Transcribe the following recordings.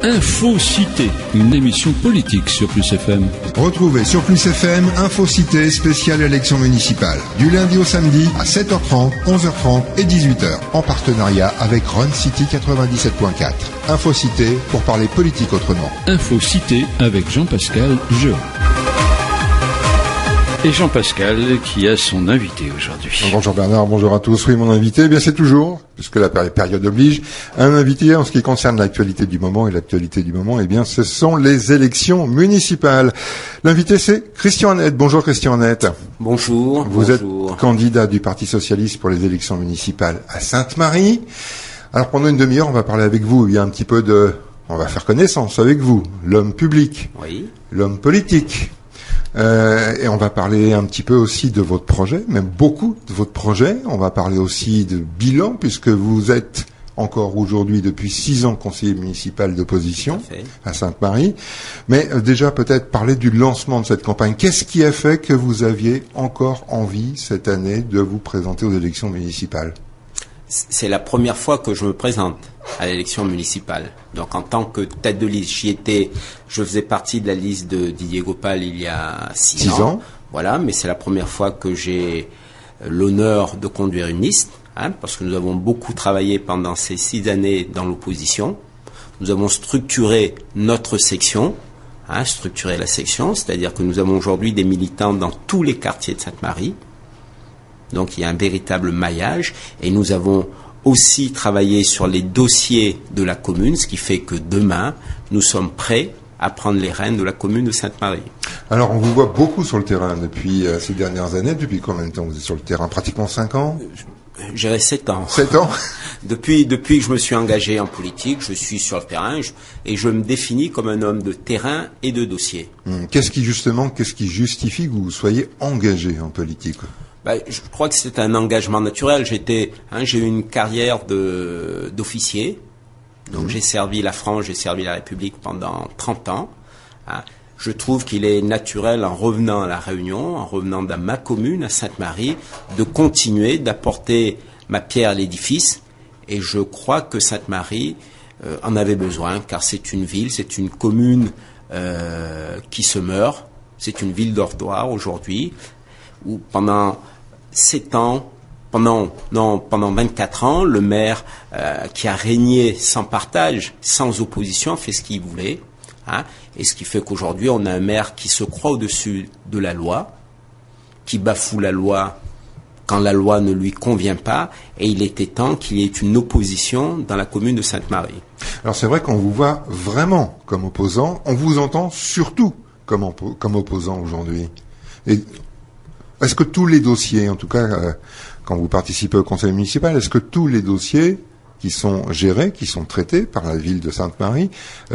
Info-Cité, une émission politique sur Plus FM. Retrouvez sur Plus FM Info-Cité spéciale élection municipale. Du lundi au samedi à 7h30, 11h30 et 18h. En partenariat avec Run City 97.4. Info-Cité pour parler politique autrement. Info-Cité avec Jean-Pascal Jean. Et Jean-Pascal qui a son invité aujourd'hui. Bonjour Bernard, bonjour à tous. Oui, mon invité, eh bien c'est toujours, puisque la période oblige, un invité en ce qui concerne l'actualité du moment. Et l'actualité du moment, eh bien ce sont les élections municipales. L'invité c'est Christian Annette. Bonjour Christian Annette. Bonjour. Vous êtes candidat du Parti Socialiste pour les élections municipales à Sainte-Marie. Alors pendant une demi-heure, on va parler avec vous. Il y a un petit peu on va faire connaissance avec vous. L'homme public. Oui. L'homme politique. Et on va parler un petit peu aussi de votre projet, même beaucoup de votre projet. On va parler aussi de bilan, puisque vous êtes encore aujourd'hui depuis 6 ans conseiller municipal d'opposition à Sainte-Marie. Mais déjà peut-être parler du lancement de cette campagne. Qu'est-ce qui a fait que vous aviez encore envie cette année de vous présenter aux élections municipales ? C'est la première fois que je me présente à l'élection municipale. Donc en tant que tête de liste, je faisais partie de la liste de Didier Gopal il y a 6 ans. Voilà, mais c'est la première fois que j'ai l'honneur de conduire une liste, parce que nous avons beaucoup travaillé pendant ces 6 années dans l'opposition. Nous avons structuré notre section, structuré la section, c'est-à-dire que nous avons aujourd'hui des militants dans tous les quartiers de Sainte-Marie. Donc il y a un véritable maillage et nous avons aussi travaillé sur les dossiers de la commune, ce qui fait que demain, nous sommes prêts à prendre les rênes de la commune de Sainte-Marie. Alors on vous voit beaucoup sur le terrain depuis ces dernières années. Depuis combien de temps vous êtes sur le terrain ? Pratiquement 5 ans ? J'irais 7 ans. 7 ans ? Depuis que je me suis engagé en politique, je suis sur le terrain et je me définis comme un homme de terrain et de dossier. Qu'est-ce qui justifie que vous soyez engagé en politique ? Je crois que c'est un engagement naturel. J'ai eu une carrière d'officier. Donc j'ai servi la France, j'ai servi la République pendant 30 ans. Je trouve qu'il est naturel, en revenant à La Réunion, en revenant dans ma commune, à Sainte-Marie, de continuer d'apporter ma pierre à l'édifice. Et je crois que Sainte-Marie en avait besoin, car c'est une ville, c'est une commune qui se meurt. C'est une ville dortoir aujourd'hui, où pendant 24 ans, le maire qui a régné sans partage, sans opposition, fait ce qu'il voulait. Et ce qui fait qu'aujourd'hui, on a un maire qui se croit au-dessus de la loi, qui bafoue la loi quand la loi ne lui convient pas, et il était temps qu'il y ait une opposition dans la commune de Sainte-Marie. Alors c'est vrai qu'on vous voit vraiment comme opposant, on vous entend surtout comme opposant aujourd'hui. Et est-ce que tous les dossiers, en tout cas quand vous participez au conseil municipal, est-ce que tous les dossiers qui sont gérés, qui sont traités par la ville de Sainte-Marie,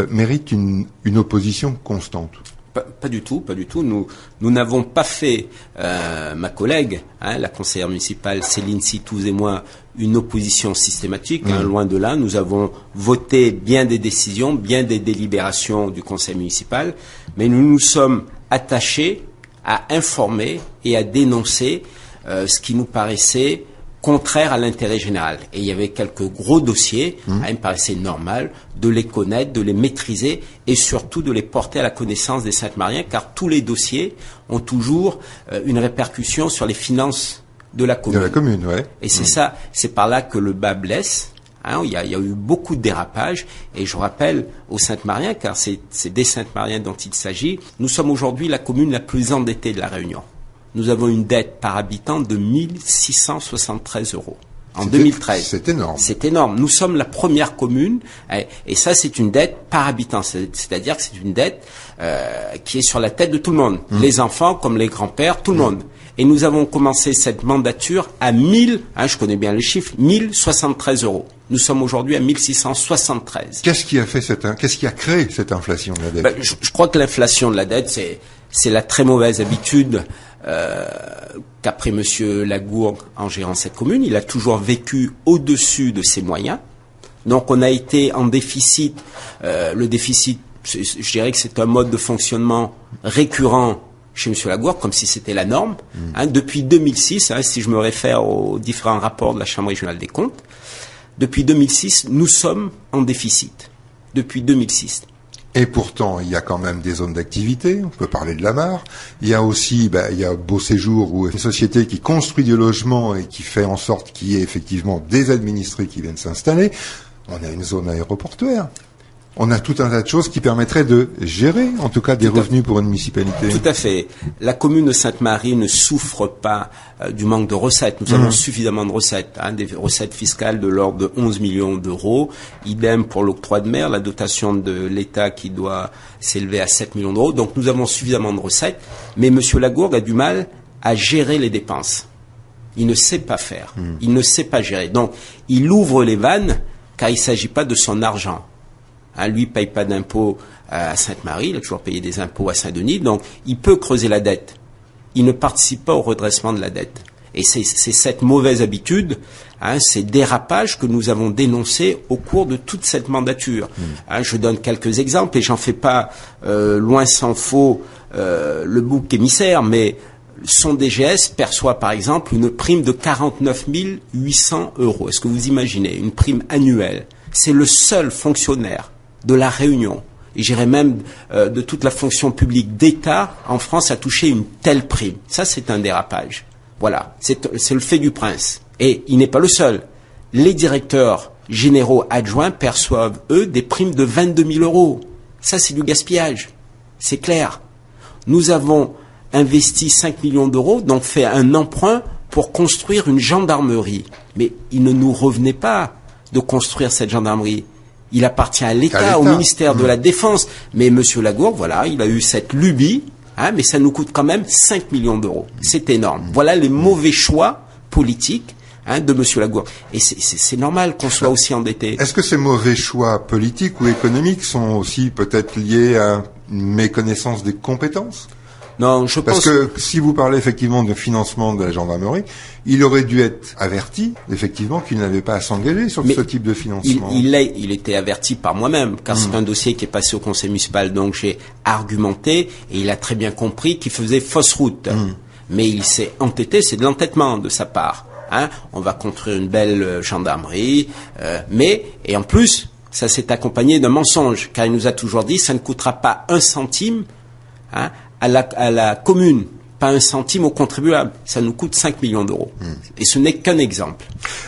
méritent une opposition constante ? Pas du tout. Nous n'avons pas fait, ma collègue, la conseillère municipale Céline Citouz et moi, une opposition systématique. Loin de là, nous avons voté bien des décisions, bien des délibérations du conseil municipal, mais nous nous sommes attachés à informer et à dénoncer ce qui nous paraissait contraire à l'intérêt général. Et il y avait quelques gros dossiers, il me paraissait normal de les connaître, de les maîtriser et surtout de les porter à la connaissance des Sainte-Mariens, car tous les dossiers ont toujours une répercussion sur les finances de la commune. De la commune, ouais. Et c'est par là que le bas blesse. Il y a eu beaucoup de dérapages et je rappelle aux Sainte-Mariens, car c'est des Sainte-Mariens dont il s'agit, nous sommes aujourd'hui la commune la plus endettée de la Réunion. Nous avons une dette par habitant de 1 673 € en 2013. C'est énorme. C'est énorme. Nous sommes la première commune et ça c'est une dette par habitant, c'est-à-dire que c'est une dette qui est sur la tête de tout le monde, les enfants comme les grands-pères, tout le monde. Et nous avons commencé cette mandature à je connais bien les chiffres, 1073 €. Nous sommes aujourd'hui à 1673. Qu'est-ce qui a créé cette inflation de la dette ? Je crois que l'inflation de la dette, c'est la très mauvaise habitude qu'a pris Monsieur Lagourgue en gérant cette commune. Il a toujours vécu au-dessus de ses moyens. Donc on a été en déficit. Le déficit, je dirais que c'est un mode de fonctionnement récurrent chez M. Lagourgue, comme si c'était la norme. Depuis 2006, si je me réfère aux différents rapports de la Chambre régionale des comptes, depuis 2006, nous sommes en déficit. depuis 2006. Et pourtant, il y a quand même des zones d'activité. On peut parler de la Mare. Il y a aussi, il y a Beau Séjour, où une société qui construit du logement et qui fait en sorte qu'il y ait effectivement des administrés qui viennent s'installer. On a une zone aéroportuaire. On a tout un tas de choses qui permettraient de gérer, en tout cas, des revenus pour une municipalité. Tout à fait. La commune de Sainte-Marie ne souffre pas du manque de recettes. Nous avons suffisamment de recettes, des recettes fiscales de l'ordre de 11 millions d'euros. Idem pour l'octroi de mer, la dotation de l'État qui doit s'élever à 7 millions d'euros. Donc nous avons suffisamment de recettes. Mais M. Lagourgue a du mal à gérer les dépenses. Il ne sait pas faire. Il ne sait pas gérer. Donc il ouvre les vannes car il ne s'agit pas de son argent. Lui paye pas d'impôts à Sainte-Marie, il a toujours payé des impôts à Saint-Denis, donc il peut creuser la dette. Il ne participe pas au redressement de la dette. Et c'est cette mauvaise habitude, ces dérapages que nous avons dénoncés au cours de toute cette mandature. Je donne quelques exemples et j'en fais pas loin s'en faut le bouc émissaire, mais son DGS perçoit par exemple une prime de 49 800 €. Est-ce que vous imaginez une prime annuelle? C'est le seul fonctionnaire de la Réunion, et j'irais même de toute la fonction publique d'État en France à toucher une telle prime. Ça, c'est un dérapage. Voilà, c'est le fait du prince. Et il n'est pas le seul. Les directeurs généraux adjoints perçoivent, eux, des primes de 22 000 €. Ça, c'est du gaspillage. C'est clair. Nous avons investi 5 millions d'euros, donc fait un emprunt pour construire une gendarmerie. Mais il ne nous revenait pas de construire cette gendarmerie. Il appartient à l'État, au ministère de la Défense. Mais M. Lagourgue, voilà, il a eu cette lubie, mais ça nous coûte quand même 5 millions d'euros. C'est énorme. Voilà les mauvais choix politiques de M. Lagourgue. Et c'est normal qu'on soit aussi endetté. Est-ce que ces mauvais choix politiques ou économiques sont aussi peut-être liés à une méconnaissance des compétences ? Non, je pense... Parce que si vous parlez effectivement de financement de la gendarmerie, il aurait dû être averti, effectivement, qu'il n'avait pas à s'engager sur ce type de financement. Il était averti par moi-même, car c'est un dossier qui est passé au conseil municipal, donc j'ai argumenté, et il a très bien compris qu'il faisait fausse route. Mais il s'est entêté, c'est de l'entêtement de sa part. On va construire une belle gendarmerie, et en plus, ça s'est accompagné d'un mensonge, car il nous a toujours dit, ça ne coûtera pas un centime, à la commune, pas un centime aux contribuables. Ça nous coûte 5 millions d'euros. Et ce n'est qu'un exemple.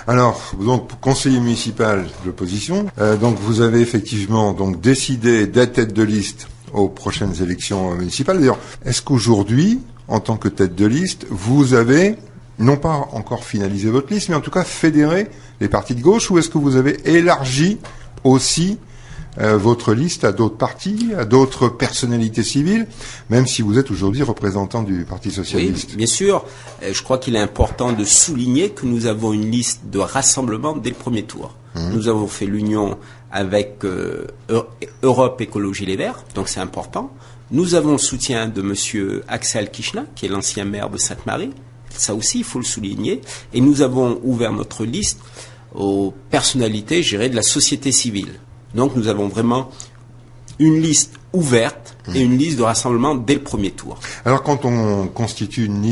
Alors, donc, conseiller municipal de l'opposition, donc vous avez effectivement donc décidé d'être tête de liste aux prochaines élections municipales. D'ailleurs, est-ce qu'aujourd'hui, en tant que tête de liste, vous avez, non pas encore finalisé votre liste, mais en tout cas fédéré les partis de gauche, ou est-ce que vous avez élargi aussi votre liste à d'autres partis, à d'autres personnalités civiles, même si vous êtes aujourd'hui représentant du Parti socialiste? Oui, bien sûr. Je crois qu'il est important de souligner que nous avons une liste de rassemblement dès le premier tour. Nous avons fait l'union avec Europe Écologie Les Verts, donc c'est important. Nous avons le soutien de monsieur Axel Kishna, qui est l'ancien maire de Sainte-Marie. Ça aussi, il faut le souligner. Et nous avons ouvert notre liste aux personnalités, je dirais, de la société civile. Donc nous avons vraiment une liste ouverte et une liste de rassemblement dès le premier tour. Alors quand on constitue une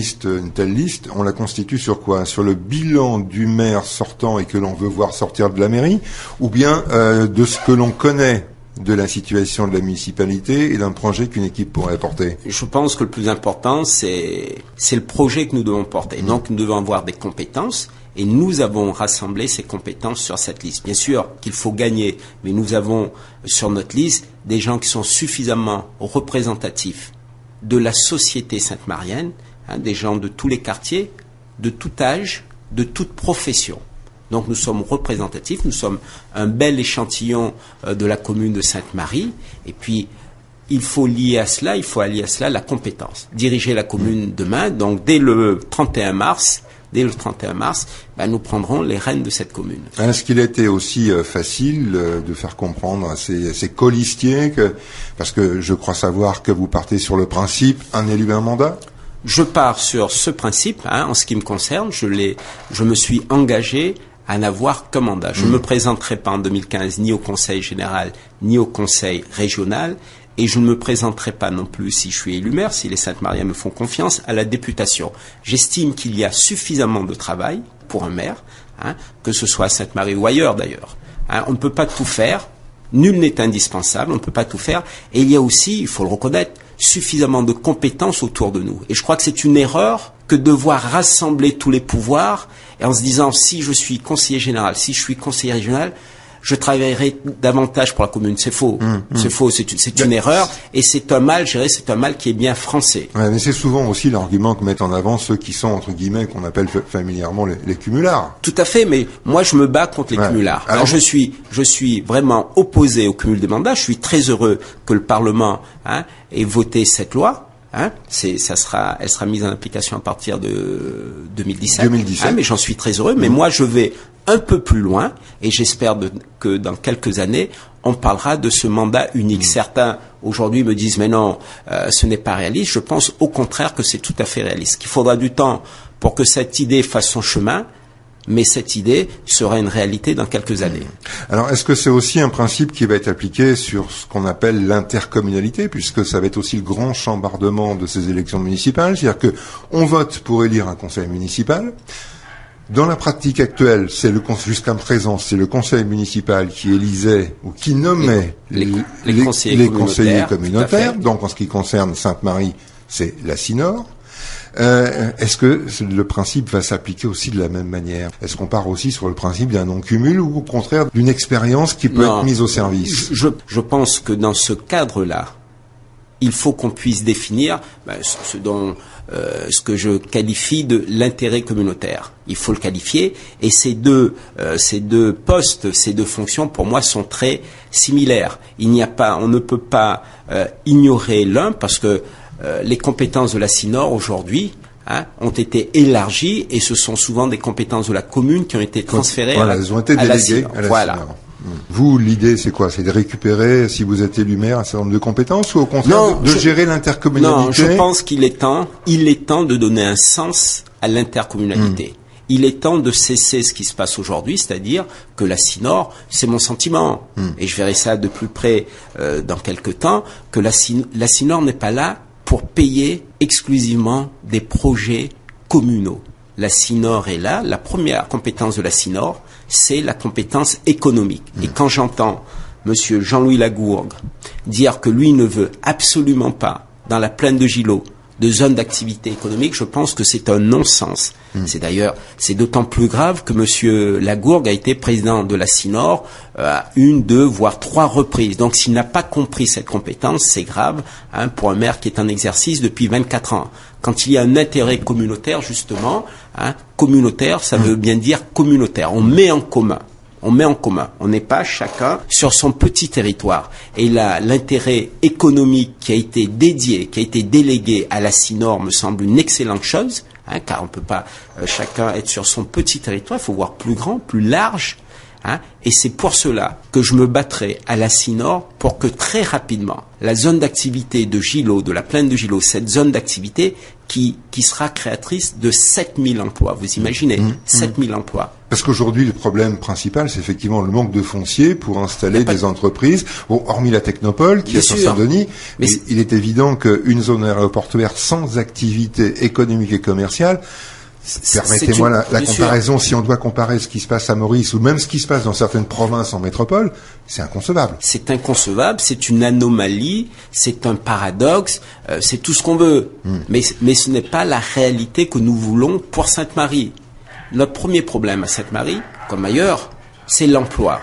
telle liste, on la constitue sur quoi? Sur le bilan du maire sortant et que l'on veut voir sortir de la mairie, ou bien de ce que l'on connaît de la situation de la municipalité et d'un projet qu'une équipe pourrait apporter? Je pense que le plus important, c'est le projet que nous devons porter. Donc nous devons avoir des compétences. Et nous avons rassemblé ces compétences sur cette liste. Bien sûr qu'il faut gagner, mais nous avons sur notre liste des gens qui sont suffisamment représentatifs de la société sainte-marienne, des gens de tous les quartiers, de tout âge, de toute profession. Donc nous sommes représentatifs, nous sommes un bel échantillon de la commune de Sainte-Marie, et puis il faut allier à cela la compétence. Diriger la commune demain, donc dès le 31 mars, nous prendrons les rênes de cette commune. Est-ce qu'il était aussi facile de faire comprendre à ces colistiers parce que je crois savoir que vous partez sur le principe un élu, un mandat? Je pars sur ce principe, en ce qui me concerne, je me suis engagé à n'avoir qu'un mandat. Je ne me présenterai pas en 2015 ni au Conseil général, ni au Conseil régional, et je ne me présenterai pas non plus, si je suis élu maire, si les Sainte-Mariens me font confiance, à la députation. J'estime qu'il y a suffisamment de travail pour un maire, que ce soit à Sainte-Marie ou ailleurs d'ailleurs. On ne peut pas tout faire, Nul n'est indispensable, on ne peut pas tout faire. Et il y a aussi, il faut le reconnaître, suffisamment de compétences autour de nous. Et je crois que c'est une erreur que de devoir rassembler tous les pouvoirs et en se disant, si je suis conseiller général, si je suis conseiller régional, je travaillerai davantage pour la commune. C'est faux. C'est faux. C'est une erreur. Et c'est un mal, je dirais, c'est un mal qui est bien français. Ouais, mais c'est souvent aussi l'argument que mettent en avant ceux qui sont, entre guillemets, qu'on appelle familièrement les cumulards. Tout à fait. Mais moi, je me bats contre les cumulards. Alors, je suis vraiment opposé au cumul des mandats. Je suis très heureux que le Parlement, ait voté cette loi. Elle sera mise en application à partir de 2017. Mais j'en suis très heureux. Mais moi, je vais un peu plus loin et j'espère que dans quelques années, on parlera de ce mandat unique. Certains, aujourd'hui, me disent, mais non, ce n'est pas réaliste. Je pense au contraire que c'est tout à fait réaliste. Qu'il faudra du temps pour que cette idée fasse son chemin. Mais cette idée sera une réalité dans quelques années. Alors, est-ce que c'est aussi un principe qui va être appliqué sur ce qu'on appelle l'intercommunalité, puisque ça va être aussi le grand chambardement de ces élections municipales, c'est-à-dire que on vote pour élire un conseil municipal. Dans la pratique actuelle, jusqu'à présent, c'est le conseil municipal qui élisait ou qui nommait les conseillers communautaires. Donc, en ce qui concerne Sainte-Marie, c'est la Sinor. Est-ce que le principe va s'appliquer aussi de la même manière? Est-ce qu'on part aussi sur le principe d'un non-cumul ou au contraire d'une expérience qui peut être mise au service? Je pense que dans ce cadre-là, il faut qu'on puisse définir ce que je qualifie de l'intérêt communautaire. Il faut le qualifier et ces deux postes, ces deux fonctions, pour moi, sont très similaires. On ne peut pas ignorer l'un parce que les compétences de la Sinor aujourd'hui ont été élargies et ce sont souvent des compétences de la commune qui ont été transférées elles ont été déléguées à la Sinor. Vous, l'idée, c'est quoi? C'est de récupérer, si vous êtes élu maire, un certain nombre de compétences ou au contraire de gérer l'intercommunalité? Non, je pense qu'il est temps de donner un sens à l'intercommunalité. Il est temps de cesser ce qui se passe aujourd'hui, c'est-à-dire que la Sinor, c'est mon sentiment, et je verrai ça de plus près dans quelques temps, que la Sinor n'est pas là pour payer exclusivement des projets communaux. La Sinor est là, la première compétence de la Sinor, c'est la compétence économique. Et quand j'entends Monsieur Jean-Louis Lagourgue dire que lui ne veut absolument pas, dans la plaine de Gillot, de zone d'activité économique, je pense que c'est un non-sens. C'est d'autant plus grave que Monsieur Lagourgue a été président de la Sinor à 1, 2, voire 3 reprises. Donc s'il n'a pas compris cette compétence, c'est grave pour un maire qui est en exercice depuis 24 ans. Quand il y a un intérêt communautaire, justement, communautaire, ça veut bien dire communautaire. On met en commun. On n'est pas chacun sur son petit territoire. Et là, l'intérêt économique qui a été délégué à la Sinor me semble une excellente chose, car on ne peut pas chacun être sur son petit territoire, il faut voir plus grand, plus large. Et c'est pour cela que je me battrai à la Sinor pour que très rapidement, la zone d'activité de Gillot, de la plaine de Gillot, cette zone d'activité qui sera créatrice de 7000 emplois. Vous imaginez, 7000 emplois. Parce qu'aujourd'hui, le problème principal, c'est effectivement le manque de foncier pour installer des entreprises. Bon, hormis la Technopole, qui est sur Saint-Denis, mais il est évident qu'une zone aéroportuaire sans activité économique et commerciale, permettez-moi la comparaison, si on doit comparer ce qui se passe à Maurice ou même ce qui se passe dans certaines provinces en métropole, c'est inconcevable. C'est inconcevable, c'est une anomalie, c'est un paradoxe, c'est tout ce qu'on veut. Mais ce n'est pas la réalité que nous voulons pour Sainte-Marie. Notre premier problème à Sainte-Marie, comme ailleurs, c'est l'emploi.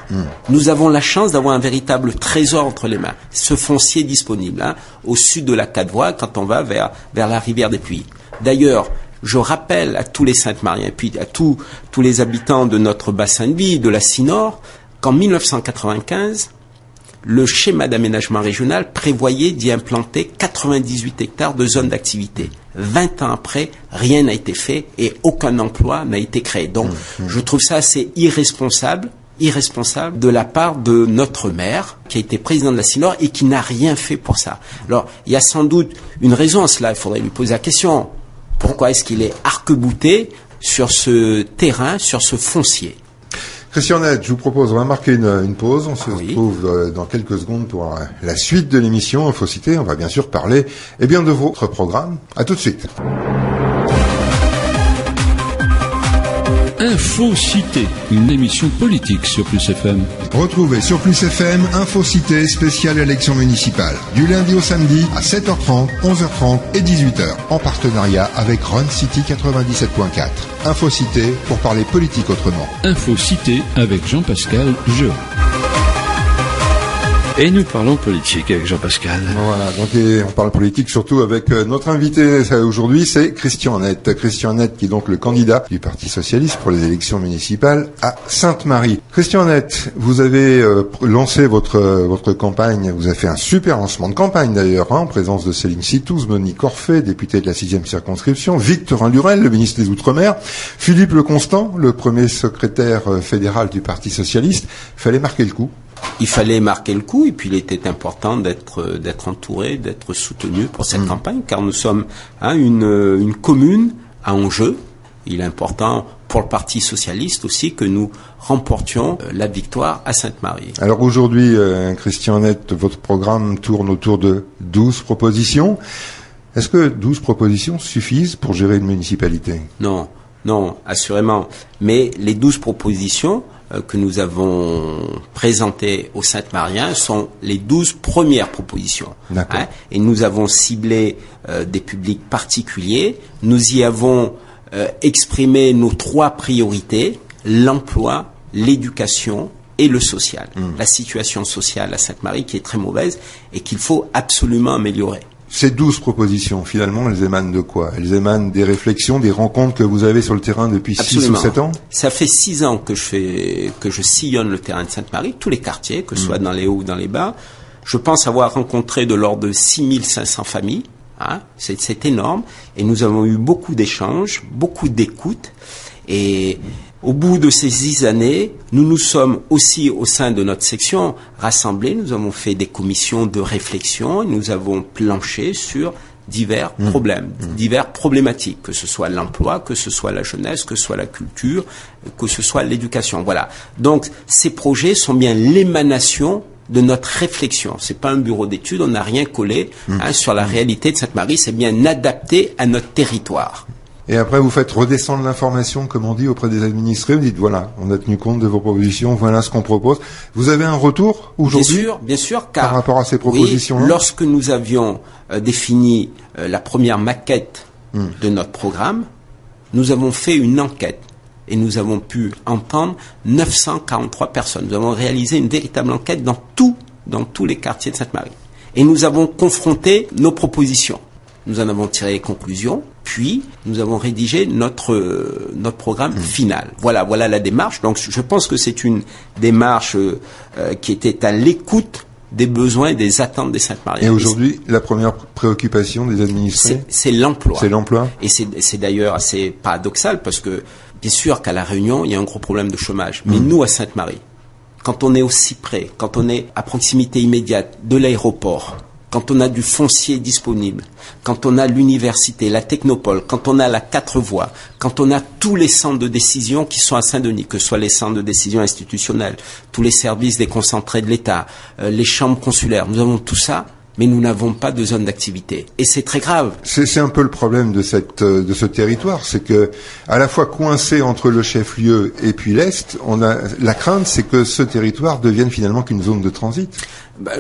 Nous avons la chance d'avoir un véritable trésor entre les mains. Ce foncier disponible, au sud de la Quatre-Voies, quand on va vers la rivière des Puys. D'ailleurs, je rappelle à tous les Sainte-Mariens, et puis à tous les habitants de notre bassin de vie, de la Sinor, qu'en 1995, le schéma d'aménagement régional prévoyait d'y implanter 98 hectares de zones d'activité. 20 ans après, rien n'a été fait et aucun emploi n'a été créé. Donc, je trouve ça assez irresponsable de la part de notre maire, qui a été président de la Sinor et qui n'a rien fait pour ça. Alors, il y a sans doute une raison à cela, il faudrait lui poser la question. Pourquoi est-ce qu'il est arc-bouté sur ce terrain, sur ce foncier? Christian Net, je vous propose, on va marquer une pause. On se retrouve dans quelques secondes pour la suite de l'émission Infocité. On va bien sûr parler de votre programme. À tout de suite. Info Cité, une émission politique sur Plus FM. Retrouvez sur Plus FM Info Cité spéciale élection municipale. Du lundi au samedi à 7h30, 11h30 et 18h. En partenariat avec Run City 97.4. Info Cité pour parler politique autrement. Info Cité avec Jean-Pascal Jean. Et nous parlons politique avec Jean-Pascal. Voilà, donc on parle politique surtout avec notre invité aujourd'hui, c'est Christian Net. Christian Net qui est donc le candidat du Parti Socialiste pour les élections municipales à Sainte-Marie. Christian Net, vous avez lancé votre campagne, vous avez fait un super lancement de campagne d'ailleurs, en présence de Céline Citouz, Monique Orphée, députée de la 6e circonscription, Victorin Lurel, le ministre des Outre-mer, Philippe Leconstant, le premier secrétaire fédéral du Parti Socialiste. Fallait marquer le coup. Il fallait marquer le coup et puis il était important d'être entouré, d'être soutenu pour cette campagne car nous sommes une commune à enjeu. Il est important pour le Parti Socialiste aussi que nous remportions la victoire à Sainte-Marie. Alors aujourd'hui, Christian Net, votre programme tourne autour de 12 propositions. Est-ce que 12 propositions suffisent pour gérer une municipalité ? Non, assurément. Mais les 12 propositions que nous avons présentées aux Sainte-Mariens sont les 12 premières propositions. Et nous avons ciblé des publics particuliers. Nous y avons exprimé nos 3 priorités, l'emploi, l'éducation et le social. La situation sociale à Sainte-Marie qui est très mauvaise et qu'il faut absolument améliorer. Ces 12 propositions, finalement, elles émanent de quoi ? Elles émanent des réflexions, des rencontres que vous avez sur le terrain depuis 6 ou 7 ans ? Ça fait 6 ans que je sillonne le terrain de Sainte-Marie, tous les quartiers, que ce soit dans les hauts ou dans les bas. Je pense avoir rencontré de l'ordre de 6500 familles. C'est énorme. Et nous avons eu beaucoup d'échanges, beaucoup d'écoutes. Et au bout de ces 10 années, nous nous sommes aussi au sein de notre section rassemblés. Nous avons fait des commissions de réflexion. Nous avons planché sur divers problèmes, divers problématiques, que ce soit l'emploi, que ce soit la jeunesse, que ce soit la culture, que ce soit l'éducation. Voilà. Donc, ces projets sont bien l'émanation de notre réflexion. C'est pas un bureau d'études. On n'a rien collé sur la réalité de Sainte-Marie. C'est bien adapté à notre territoire. Et après, vous faites redescendre l'information, comme on dit, auprès des administrés. Vous dites, voilà, on a tenu compte de vos propositions, voilà ce qu'on propose. Vous avez un retour aujourd'hui ? Bien sûr, car par rapport à ces propositions-là ? Oui, lorsque nous avions défini la première maquette de notre programme, nous avons fait une enquête et nous avons pu entendre 943 personnes. Nous avons réalisé une véritable enquête dans tous les quartiers de Sainte-Marie. Et nous avons confronté nos propositions. Nous en avons tiré les conclusions, puis nous avons rédigé notre programme final. Voilà la démarche. Donc je pense que c'est une démarche qui était à l'écoute des besoins et des attentes des Sainte-Mariens. Et aujourd'hui, la première préoccupation des administrés, c'est l'emploi. C'est l'emploi. Et c'est d'ailleurs assez paradoxal parce que bien sûr qu'à La Réunion, il y a un gros problème de chômage. Mais nous, à Sainte-Marie, quand on est aussi près, quand on est à proximité immédiate de l'aéroport, quand on a du foncier disponible, quand on a l'université, la technopole, quand on a la 4 voies, quand on a tous les centres de décision qui sont à Saint-Denis, que ce soit les centres de décision institutionnels, tous les services déconcentrés de l'État, les chambres consulaires, nous avons tout ça, mais nous n'avons pas de zone d'activité. Et c'est très grave. C'est un peu le problème de ce territoire, c'est que, à la fois coincé entre le chef-lieu et puis l'Est, la crainte, c'est que ce territoire devienne finalement qu'une zone de transit.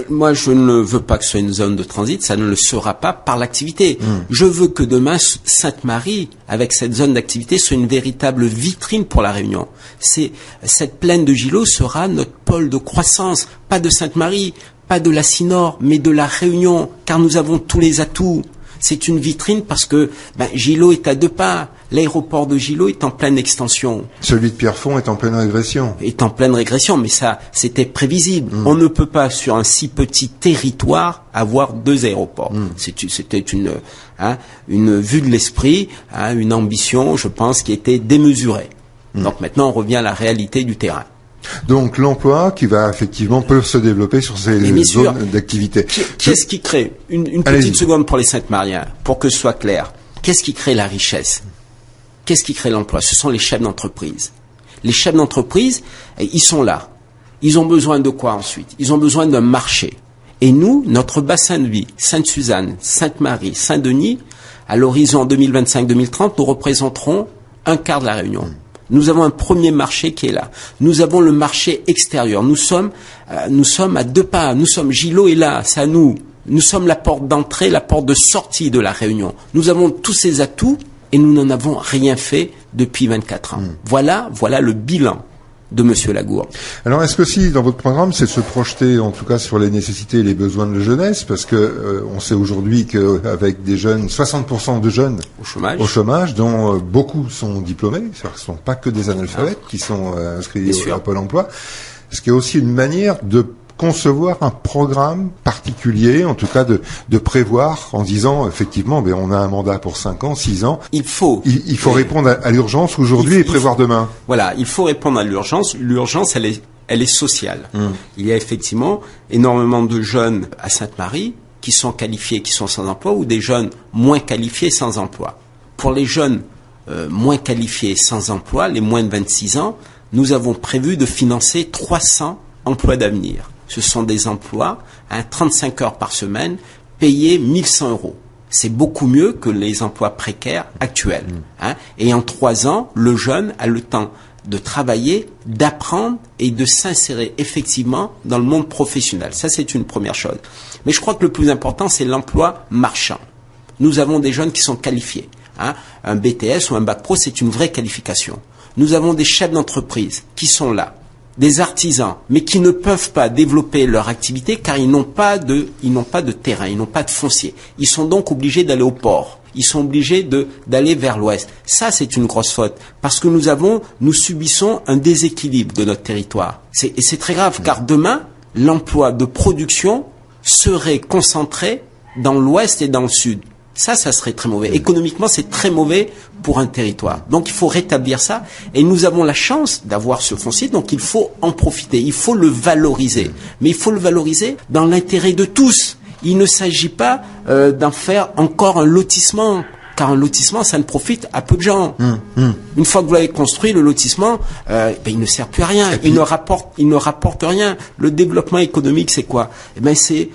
Moi, je ne veux pas que ce soit une zone de transit, ça ne le sera pas par l'activité. Je veux que demain, Sainte-Marie, avec cette zone d'activité, soit une véritable vitrine pour la Réunion. Cette plaine de Gillot sera notre pôle de croissance, pas de Sainte-Marie, pas de la Cinor, mais de la Réunion, car nous avons tous les atouts. C'est une vitrine parce que Gillot est à 2 pas. L'aéroport de Gillot est en pleine extension. Celui de Pierrefonds est en pleine régression. Mais ça, c'était prévisible. On ne peut pas, sur un si petit territoire, avoir 2 aéroports. C'était une vue de l'esprit, une ambition, je pense, qui était démesurée. Donc maintenant, on revient à la réalité du terrain. Donc l'emploi qui va effectivement peut se développer sur ces zones d'activité. Qu'est-ce qui crée une petite seconde pour les Sainte-Mariens, pour que ce soit clair. Qu'est-ce qui crée la richesse? Qu'est-ce qui crée l'emploi? Ce sont les chefs d'entreprise. Les chefs d'entreprise, ils sont là. Ils ont besoin de quoi ensuite? Ils ont besoin d'un marché. Et nous, notre bassin de vie, Sainte-Suzanne, Sainte-Marie, Saint-Denis, à l'horizon 2025-2030, nous représenterons un quart de la Réunion. Nous avons un premier marché qui est là. Nous avons le marché extérieur. Nous sommes à 2 pas. Gillot est là, c'est à nous. Nous sommes la porte d'entrée, la porte de sortie de la Réunion. Nous avons tous ces atouts et nous n'en avons rien fait depuis 24 ans. Voilà le bilan de Monsieur Lagourde. Alors, est-ce que si, dans votre programme, c'est de se projeter, en tout cas, sur les nécessités et les besoins de la jeunesse, parce que on sait aujourd'hui qu'avec des jeunes, 60% de jeunes au chômage, dont beaucoup sont diplômés, c'est-à-dire que ce ne sont pas que des analphabètes qui sont inscrits à Pôle emploi, ce qui est aussi une manière de concevoir un programme particulier, en tout cas de prévoir en disant effectivement, on a un mandat pour 5 ans, 6 ans. Il faut répondre à l'urgence aujourd'hui et prévoir demain. Voilà, il faut répondre à l'urgence. L'urgence, elle est sociale. Il y a effectivement énormément de jeunes à Sainte-Marie qui sont qualifiés, qui sont sans emploi, ou des jeunes moins qualifiés sans emploi. Pour les jeunes moins qualifiés sans emploi, les moins de 26 ans, nous avons prévu de financer 300 emplois d'avenir. Ce sont des emplois, 35 heures par semaine, payés 1 100 €. C'est beaucoup mieux que les emplois précaires actuels. Et en 3 ans, le jeune a le temps de travailler, d'apprendre et de s'insérer effectivement dans le monde professionnel. Ça, c'est une première chose. Mais je crois que le plus important, c'est l'emploi marchand. Nous avons des jeunes qui sont qualifiés. Un BTS ou un bac pro, c'est une vraie qualification. Nous avons des chefs d'entreprise qui sont là, des artisans, mais qui ne peuvent pas développer leur activité car ils n'ont pas de terrain, ils n'ont pas de foncier. Ils sont donc obligés d'aller au port. Ils sont obligés d'aller vers l'ouest. Ça, c'est une grosse faute parce que nous subissons un déséquilibre de notre territoire. Et c'est très grave car demain, l'emploi de production serait concentré dans l'ouest et dans le sud. Ça serait très mauvais. Économiquement, c'est très mauvais pour un territoire. Donc, il faut rétablir ça. Et nous avons la chance d'avoir ce foncier, donc il faut en profiter. Il faut le valoriser. Mais il faut le valoriser dans l'intérêt de tous. Il ne s'agit pas d'en faire encore un lotissement. Car un lotissement, ça ne profite à peu de gens. Une fois que vous l'avez construit, le lotissement, il ne sert plus à rien. Il ne rapporte rien. Le développement économique, c'est quoi? C'est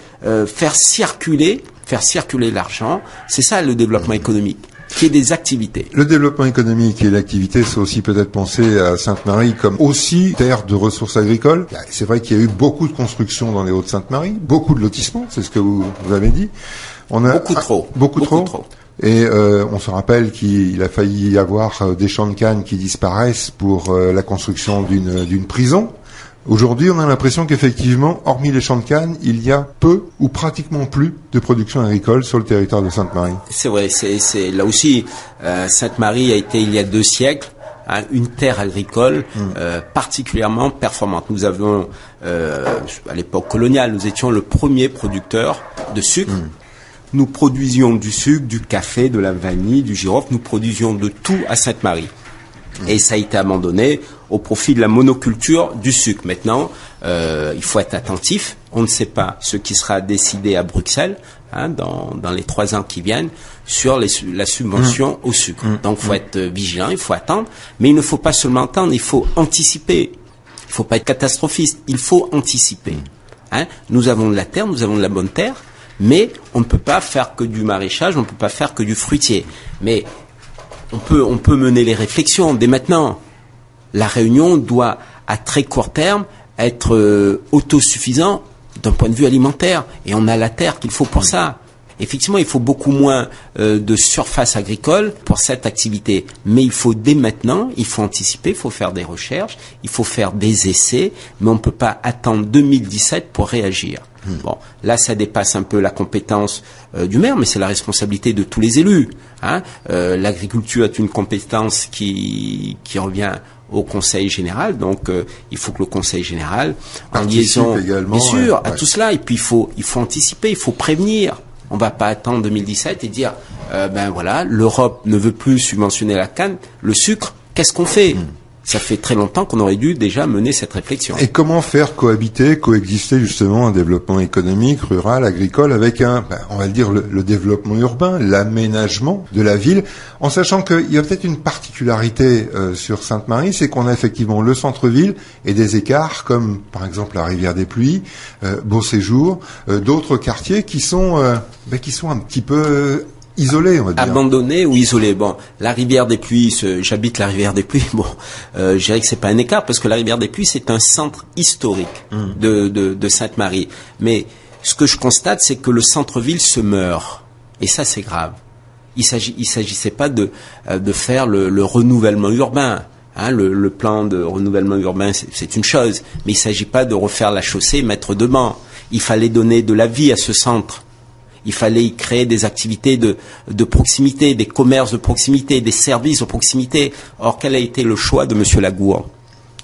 faire circuler l'argent. C'est ça le développement économique, qui est des activités. Le développement économique et l'activité, c'est aussi peut-être penser à Sainte-Marie comme aussi terre de ressources agricoles. C'est vrai qu'il y a eu beaucoup de constructions dans les Hauts-de-Sainte-Marie, beaucoup de lotissements, c'est ce que vous avez dit. Beaucoup trop. Et on se rappelle qu'il a failli y avoir des champs de canne qui disparaissent pour la construction d'une prison. Aujourd'hui, on a l'impression qu'effectivement, hormis les champs de canne, il y a peu ou pratiquement plus de production agricole sur le territoire de Sainte-Marie. C'est vrai, c'est là aussi, Sainte-Marie a été il y a 2 siècles une terre agricole particulièrement performante. Nous avions, à l'époque coloniale, nous étions le premier producteur de sucre. Nous produisions du sucre, du café, de la vanille, du girofle. Nous produisions de tout à Sainte-Marie. Et ça a été abandonné au profit de la monoculture du sucre. Maintenant, il faut être attentif. On ne sait pas ce qui sera décidé à Bruxelles dans les 3 ans qui viennent sur la subvention au sucre. Donc, il faut être vigilant, il faut attendre. Mais il ne faut pas seulement attendre, il faut anticiper. Il ne faut pas être catastrophiste, il faut anticiper. Nous avons de la terre, nous avons de la bonne terre, mais on ne peut pas faire que du maraîchage, on ne peut pas faire que du fruitier. Mais on peut mener les réflexions dès maintenant. La Réunion doit, à très court terme, être autosuffisant d'un point de vue alimentaire. Et on a la terre qu'il faut pour ça. Effectivement, il faut beaucoup moins de surface agricole pour cette activité. Mais il faut dès maintenant, il faut anticiper, il faut faire des recherches, il faut faire des essais, mais on ne peut pas attendre 2017 pour réagir. Bon, là, ça dépasse un peu la compétence du maire, mais c'est la responsabilité de tous les élus. L'agriculture est une compétence qui revient au Conseil général, donc il faut que le Conseil général, en liaison, bien sûr, à tout cela, et puis il faut anticiper, il faut prévenir. On ne va pas attendre 2017 et dire, l'Europe ne veut plus subventionner la canne, le sucre, qu'est-ce qu'on fait? Ça fait très longtemps qu'on aurait dû déjà mener cette réflexion. Et comment faire coexister justement un développement économique, rural, agricole avec on va le dire, le développement urbain, l'aménagement de la ville, en sachant qu'il y a peut-être une particularité sur Sainte-Marie, c'est qu'on a effectivement le centre-ville et des écarts comme par exemple la Rivière des Pluies, Beau Séjour, d'autres quartiers qui sont un petit peu isolé, on va dire. Abandonné ou isolé. Bon, la rivière des Pluies, j'habite la rivière des Pluies. Bon, je dirais que c'est pas un écart parce que la rivière des Pluies c'est un centre historique de Sainte-Marie. Mais ce que je constate, c'est que le centre-ville se meurt, et ça c'est grave. Il s'agissait pas de faire le renouvellement urbain. Hein, le plan de renouvellement urbain, c'est une chose, mais il s'agit pas de refaire la chaussée et mettre de banc. Il fallait donner de la vie à ce centre. Il fallait y créer des activités de proximité, des commerces de proximité, des services de proximité. Or, quel a été le choix de Monsieur Lagour?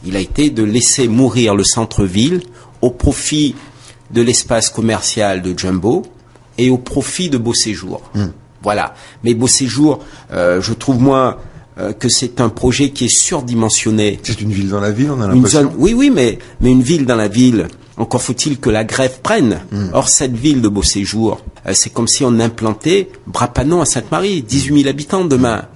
Il a été de laisser mourir le centre-ville au profit de l'espace commercial de Jumbo et au profit de Beau Séjour. Voilà. Mais Beau Séjour, je trouve moi que c'est un projet qui est surdimensionné. C'est une ville dans la ville, on a l'impression. Oui, mais une ville dans la ville. Encore faut-il que la grève prenne. Or, cette ville de Beau Séjour, c'est comme si on implantait Brapanon à Sainte-Marie, 18 000 habitants demain.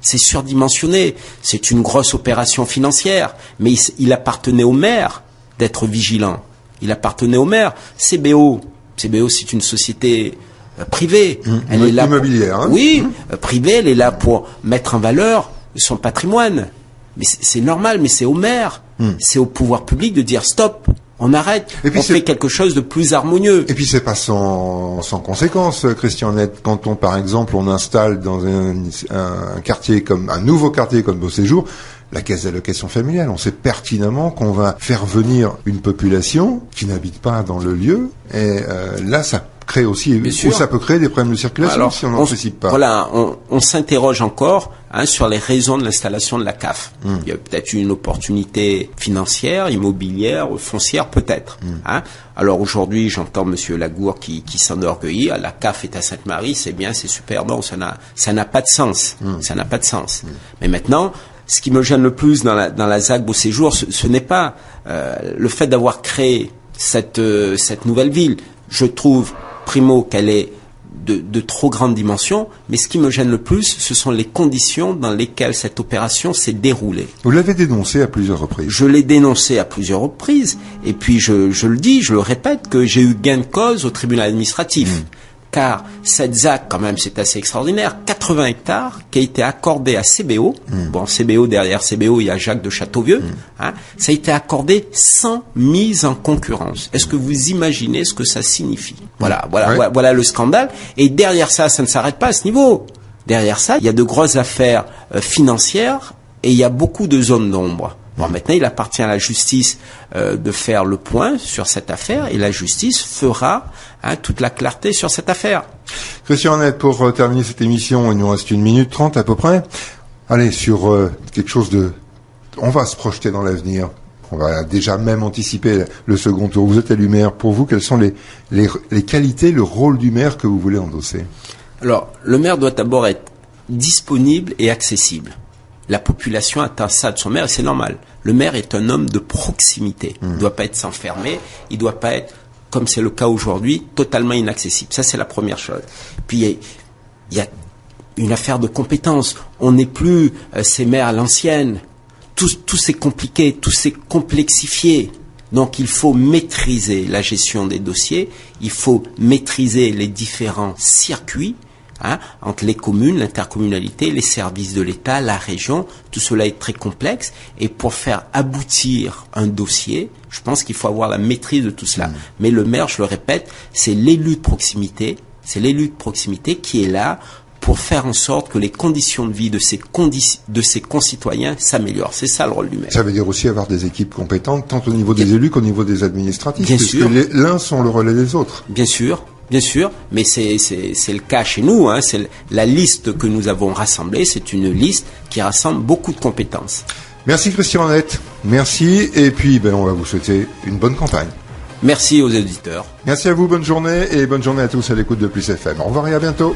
C'est surdimensionné. C'est une grosse opération financière. Mais il appartenait au maire d'être vigilant. Il appartenait au maire. CBO, c'est une société privée. Elle est là immobilière. Oui, privée, elle est là pour mettre en valeur son patrimoine. Mais c'est normal, mais c'est au maire, c'est au pouvoir public de dire stop. On arrête, on fait quelque chose de plus harmonieux. Et puis c'est pas sans conséquence, Christian Net, quand par exemple on installe dans un quartier un nouveau quartier comme Beau Séjour, la caisse d'allocation familiale. On sait pertinemment qu'on va faire venir une population qui n'habite pas dans le lieu, et là ça crée aussi, ou ça peut créer des problèmes de circulation si on n'anticipe pas. Voilà, on s'interroge encore sur les raisons de l'installation de la CAF. Il y a peut-être une opportunité financière, immobilière, foncière peut-être. Alors aujourd'hui, j'entends Monsieur Lagour qui s'enorgueillit. La CAF est à Sainte-Marie, c'est bien, c'est super. Non, ça n'a pas de sens. Ça n'a pas de sens. Mais maintenant, ce qui me gêne le plus dans la ZAC Beau Séjour, ce n'est pas le fait d'avoir créé cette nouvelle ville. Je trouve primo qu'elle est de trop grande dimension, mais ce qui me gêne le plus, ce sont les conditions dans lesquelles cette opération s'est déroulée. Vous l'avez dénoncé à plusieurs reprises. Je l'ai dénoncé à plusieurs reprises, et puis je le dis, je le répète, que j'ai eu gain de cause au tribunal administratif. Car cette ZAC, quand même, c'est assez extraordinaire, 80 hectares qui a été accordé à CBO. Bon, CBO, derrière CBO, il y a Jacques de Châteauvieux. Ça a été accordé sans mise en concurrence. Est-ce que vous imaginez ce que ça signifie? Voilà le scandale. Et derrière ça ne s'arrête pas à ce niveau. Derrière ça, il y a de grosses affaires financières et il y a beaucoup de zones d'ombre. Bon, maintenant, il appartient à la justice de faire le point sur cette affaire, et la justice fera toute la clarté sur cette affaire. Christian Net, pour terminer cette émission, il nous reste 1 minute 30 à peu près. Allez, sur quelque chose on va se projeter dans l'avenir. On va déjà même anticiper le second tour. Vous êtes élu maire. Pour vous, quelles sont les qualités, le rôle du maire que vous voulez endosser? Alors, le maire doit d'abord être disponible et accessible. La population attend ça de son maire et c'est normal. Le maire est un homme de proximité. Il ne doit pas être s'enfermer, il ne doit pas être, comme c'est le cas aujourd'hui, totalement inaccessible. Ça, c'est la première chose. Puis, il y a une affaire de compétence. On n'est plus ces maires à l'ancienne. Tout s'est compliqué, tout s'est complexifié. Donc, il faut maîtriser la gestion des dossiers, il faut maîtriser les différents circuits, entre les communes, l'intercommunalité, les services de l'État, la région. Tout cela est très complexe, et pour faire aboutir un dossier, je pense qu'il faut avoir la maîtrise de tout cela. Mais le maire, je le répète, c'est l'élu de proximité, qui est là pour faire en sorte que les conditions de vie de ses concitoyens s'améliorent. C'est ça le rôle du maire. Ça veut dire aussi avoir des équipes compétentes, tant au niveau des élus qu'au niveau des administratifs. Bien sûr. Parce que l'un sont le relais des autres. Bien sûr, mais c'est le cas chez nous. C'est la liste que nous avons rassemblée. C'est une liste qui rassemble beaucoup de compétences. Merci Christian Net. Merci. Et puis, on va vous souhaiter une bonne campagne. Merci aux auditeurs. Merci à vous. Bonne journée, et bonne journée à tous à l'écoute de Plus FM. Au revoir et à bientôt.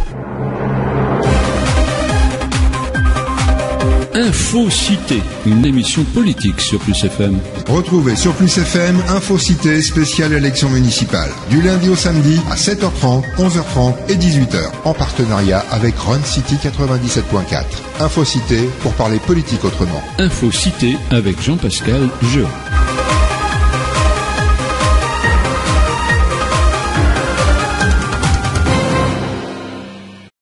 Info-Cité, une émission politique sur Plus FM. Retrouvez sur Plus FM Info-Cité spéciale élection municipale, du lundi au samedi à 7h30, 11h30 et 18h, en partenariat avec Run City 97.4. Info-Cité pour parler politique autrement. Info-Cité avec Jean-Pascal Jean.